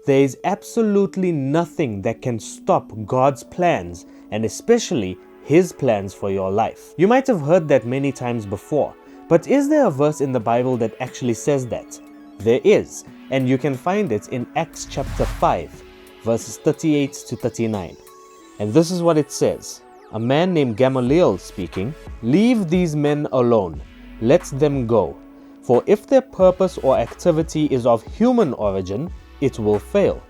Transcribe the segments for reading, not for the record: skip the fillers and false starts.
There is absolutely nothing that can stop God's plans, and especially His plans for your life. You might have heard that many times before, but is there a verse in the Bible that actually says that? There is, and you can find it in Acts chapter 5, verses 38 to 39. And this is what it says. A man named Gamaliel speaking, "Leave these men alone, let them go. For if their purpose or activity is of human origin, it will fail.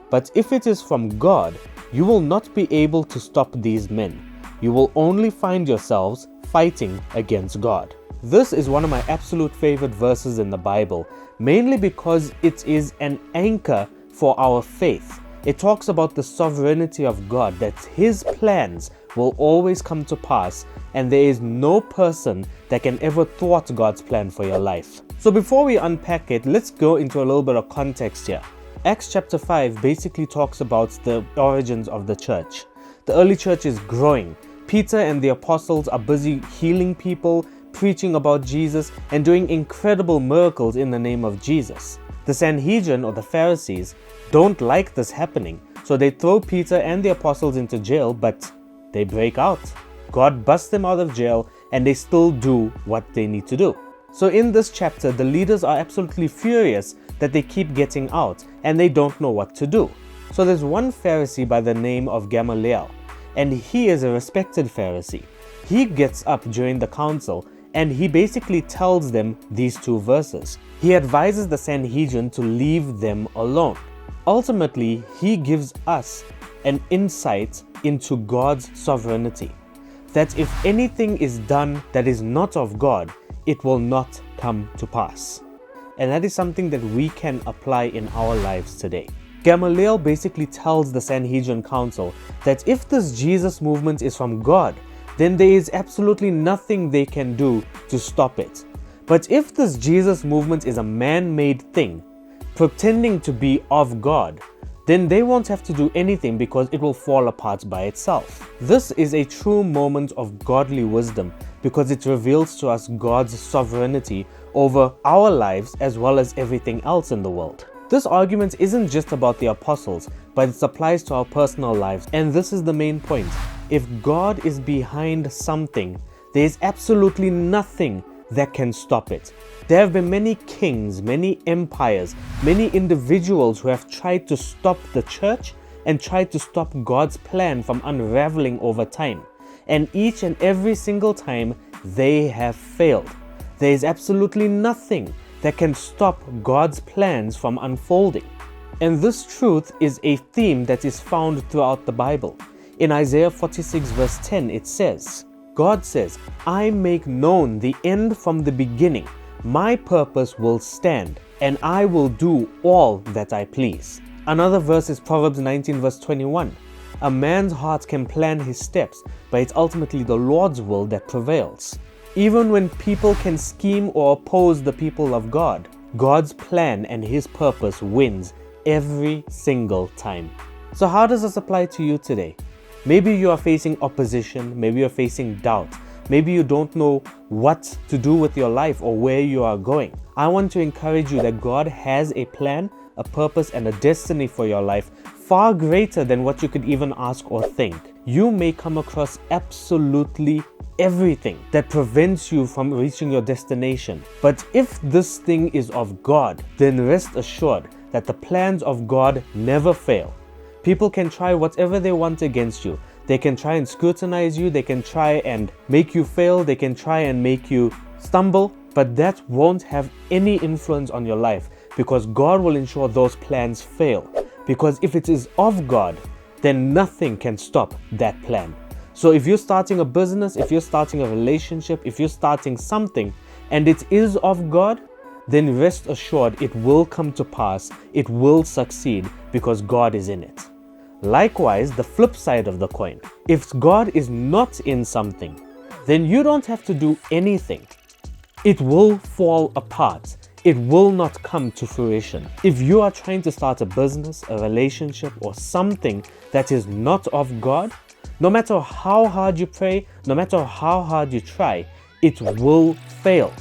But if it is from God, you will not be able to stop these men. You will only find yourselves fighting against God." This is one of my absolute favorite verses in the Bible, mainly because it is an anchor for our faith. It talks about the sovereignty of God, that His plans will always come to pass, and there is no person that can ever thwart God's plan for your life. So before we unpack it, let's go into a little bit of context here. Acts chapter 5 basically talks about the origins of the church. The early church is growing. Peter and the apostles are busy healing people, preaching about Jesus, and doing incredible miracles in the name of Jesus. The Sanhedrin, or the Pharisees, don't like this happening, so they throw Peter and the apostles into jail, but they break out. God busts them out of jail, and they still do what they need to do. So in this chapter, the leaders are absolutely furious that they keep getting out, and they don't know what to do. So there's one Pharisee by the name of Gamaliel, and he is a respected Pharisee. He gets up during the council, and he basically tells them these two verses. He advises the Sanhedrin to leave them alone. Ultimately, he gives us an insight into God's sovereignty, that if anything is done that is not of God, it will not come to pass. And that is something that we can apply in our lives today. Gamaliel basically tells the Sanhedrin council that if this Jesus movement is from God, then there is absolutely nothing they can do to stop it. But if this Jesus movement is a man-made thing, pretending to be of God, then they won't have to do anything because it will fall apart by itself. This is a true moment of godly wisdom because it reveals to us God's sovereignty over our lives as well as everything else in the world. This argument isn't just about the apostles, but it applies to our personal lives, and this is the main point. If God is behind something, there is absolutely nothing that can stop it. There have been many kings, many empires, many individuals who have tried to stop the church and tried to stop God's plan from unraveling over time. And each and every single time, they have failed. There is absolutely nothing that can stop God's plans from unfolding. And this truth is a theme that is found throughout the Bible. In Isaiah 46 verse 10, it says, God says, "I make known the end from the beginning. My purpose will stand, and I will do all that I please." Another verse is Proverbs 19 verse 21. "A man's heart can plan his steps, but it's ultimately the Lord's will that prevails." Even when people can scheme or oppose the people of God, God's plan and His purpose wins every single time. So how does this apply to you today? Maybe you are facing opposition, maybe you're facing doubt, maybe you don't know what to do with your life or where you are going. I want to encourage you that God has a plan, a purpose, and a destiny for your life far greater than what you could even ask or think. You may come across absolutely everything that prevents you from reaching your destination. But if this thing is of God, then rest assured that the plans of God never fail. People can try whatever they want against you. They can try and scrutinize you, they can try and make you fail, they can try and make you stumble, but that won't have any influence on your life because God will ensure those plans fail. Because if it is of God, then nothing can stop that plan. So if you're starting a business, if you're starting a relationship, if you're starting something and it is of God, then rest assured it will come to pass, it will succeed because God is in it. Likewise, the flip side of the coin, if God is not in something, then you don't have to do anything. It will fall apart. It will not come to fruition. If you are trying to start a business, a relationship, or something that is not of God, no matter how hard you pray, no matter how hard you try, it will fail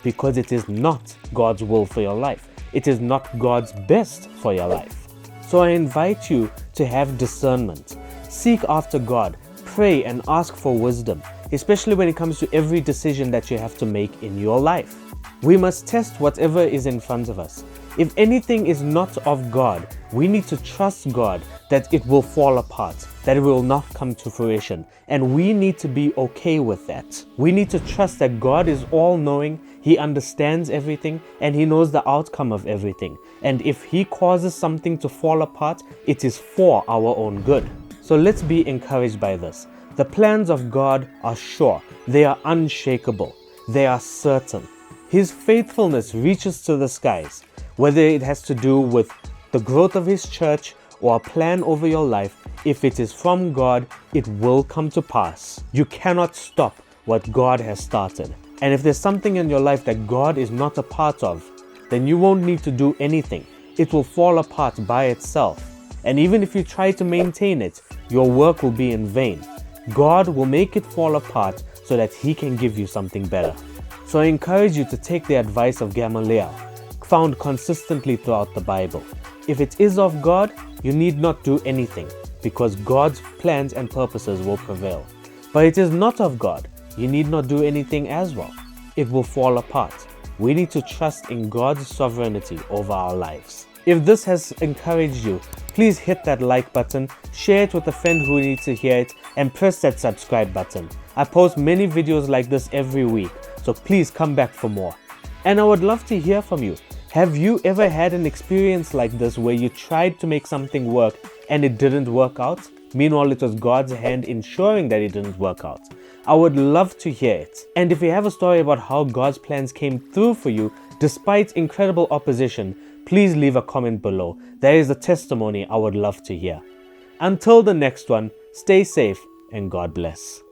because it is not God's will for your life. It is not God's best for your life. So I invite you to have discernment. Seek after God, pray and ask for wisdom, especially when it comes to every decision that you have to make in your life. We must test whatever is in front of us. If anything is not of God, we need to trust God that it will fall apart, that it will not come to fruition, and we need to be okay with that. We need to trust that God is all-knowing, He understands everything, and He knows the outcome of everything. And if He causes something to fall apart, it is for our own good. So let's be encouraged by this. The plans of God are sure, they are unshakable, they are certain. His faithfulness reaches to the skies. Whether it has to do with the growth of His church or a plan over your life, if it is from God, it will come to pass. You cannot stop what God has started. And if there's something in your life that God is not a part of, then you won't need to do anything. It will fall apart by itself. And even if you try to maintain it, your work will be in vain. God will make it fall apart so that He can give you something better. So I encourage you to take the advice of Gamaliel, found consistently throughout the Bible. If it is of God, you need not do anything, because God's plans and purposes will prevail. But it is not of God, you need not do anything as well. It will fall apart. We need to trust in God's sovereignty over our lives. If this has encouraged you, please hit that like button, share it with a friend who needs to hear it, and press that subscribe button. I post many videos like this every week, so please come back for more. And I would love to hear from you. Have you ever had an experience like this where you tried to make something work and it didn't work out? Meanwhile, it was God's hand ensuring that it didn't work out. I would love to hear it. And if you have a story about how God's plans came through for you despite incredible opposition, please leave a comment below. There is a testimony I would love to hear. Until the next one, stay safe and God bless.